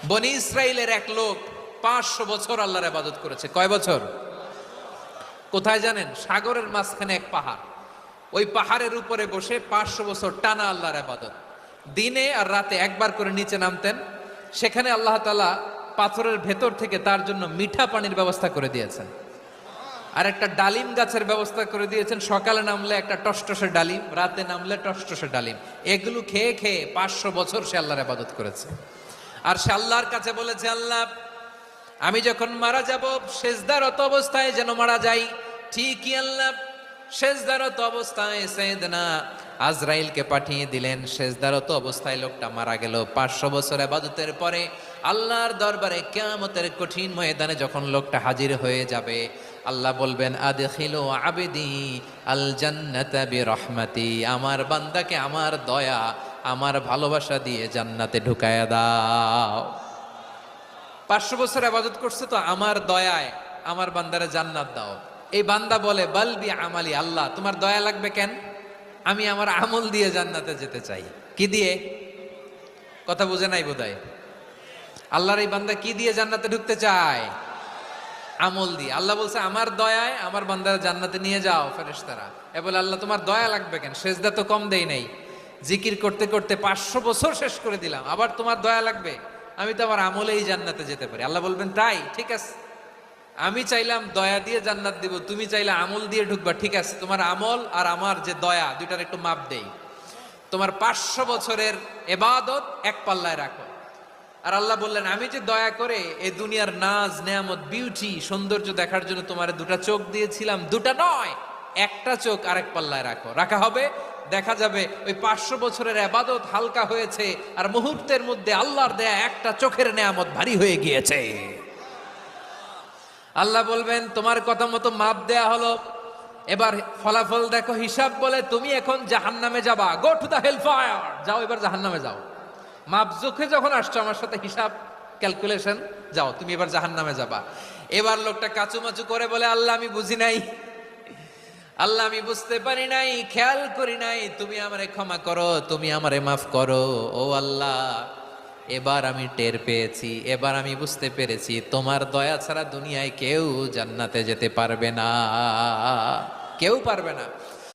বনি ইসরাইলের এক লোক 500 বছর আল্লাহর ইবাদত করেছে। কয় বছর? কোথায় জানেন? সাগরের মাঝখানে এক পাহাড়, ওই পাহাড়ের উপরে বসে 500 বছর টানা আল্লাহর ইবাদত। দিনে আর রাতে একবার করে নিচে নামতেন। সেখানে আল্লাহ তাআলা পাথরের ভেতর থেকে তার জন্য মিঠা পানির ব্যবস্থা করে দিয়েছেন, আর একটা ডালিম গাছের ব্যবস্থা করে দিয়েছেন। সকালে নামলে একটা টসটসে ডালিম, রাতে নামলে টসটসে ডালিম। এগুলো খেয়ে খেয়ে 500 বছর সে আল্লাহর ইবাদত করেছে। আর সে আল্লাহর কাছে বলেছে, আল্লাহ আমি যখন মারা যাব সেজদারত অবস্থায় যেন মারা যাই। ঠিকই আল্লাহ সেজদারত অবস্থায় সাইয়েদনা আজরাইলকে পাঠিয়ে দিলেন। সেজদারত অবস্থায় লোকটা মারা গেল। 500 বছর ইবাদতের পরে আল্লাহর দরবারে কিয়ামতের কঠিন ময়দানে যখন লোকটা হাজির হয়ে যাবে, আল্লাহ বলবেন, আদখিলু আবদি আল জান্নাতা বিরহমাতি, আমার বান্দাকে আমার দয়া, আমার ভালোবাসা দিয়ে জান্নাতে ঢুকায়া দাও। 500 বছর ইবাদত করছে তো আমার দয়ায় আমার বান্দারে জান্নাত দাও। এই বান্দা বলে, বালবি আমালি, আল্লাহ তোমার দয়া লাগবে কেন? আমি আমার আমল দিয়ে জান্নাতে যেতে চাই। কি দিয়ে? কথা বুঝে নাই বোধহয়। আল্লাহর এই বান্দা কি দিয়ে জান্নাতে ঢুকতে চায়? আমল দিয়ে। আল্লাহ বলছে, আমার দয়ায় আমার বান্দারা জান্নাতে নিয়ে যাও। ফেরেশতারা এ বলে, আল্লাহ তোমার দয়া লাগবে কেন? সেজদা তো কম দেই নাই, জিকির করতে করতে 500 বছর শেষ করে দিলাম, আবার তোমার দয়া লাগবে? আমি তো আমার আমলেই জান্নাতে যেতে পারি। আল্লাহ বলবেন, তাই ঠিক আছে, আমি চাইলাম দয়া দিয়ে জান্নাত দিব, তুমি চাইলে আমল দিয়ে ঢুকবা, ঠিক আছে, তোমার আমল আর আমার যে দয়া দুইটার একটু মাপ দেই। তোমার 500 বছরের ইবাদত এক পাল্লায় রাখো। আর আল্লাহ বললেন, আমি যে দয়া করে এই দুনিয়ার নাজ নেয়ামত বিউটি সৌন্দর্য দেখার জন্য তোমার দুটা চোখ দিয়েছিলাম, দুটা নয় একটা চোখ আরেক পাল্লায় রাখো। রাখা হবে, দেখা যাবে ওই 500 বছরের ইবাদত হালকা হয়েছে, আর মুহূর্তের মধ্যে আল্লাহর দেয়া একটা চোখের নেয়ামত ভারী হয়ে গিয়েছে। আল্লাহ বলবেন, তোমার কথা মতো মাপ দেয়া হলো, এবার ফলাফল দেখো। হিসাব বলে, তুমি এখন জাহান্নামে যাবা, go to the hell fire, যাও এবার জাহান্নামে যাও। মাপ চোখে যখন আসছো আমার সাথে হিসাব ক্যালকুলেশন, যাও তুমি এবার জাহান্নামে যাবা। এবার লোকটা কাচুমাচু করে বলে, আল্লাহ আমি বুঝি নাই, আল্লাহ আমি বুঝতে পারি নাই, খেয়াল করি নাই, তুমি আমারে ক্ষমা করো, তুমি আমারে মাফ করো। ও আল্লাহ, এবার আমি টের পেয়েছি, এবার আমি বুঝতে পেরেছি, তোমার দয়া ছাড়া দুনিয়ায় কেউ জান্নাতে যেতে পারবে না, কেউ পারবে না।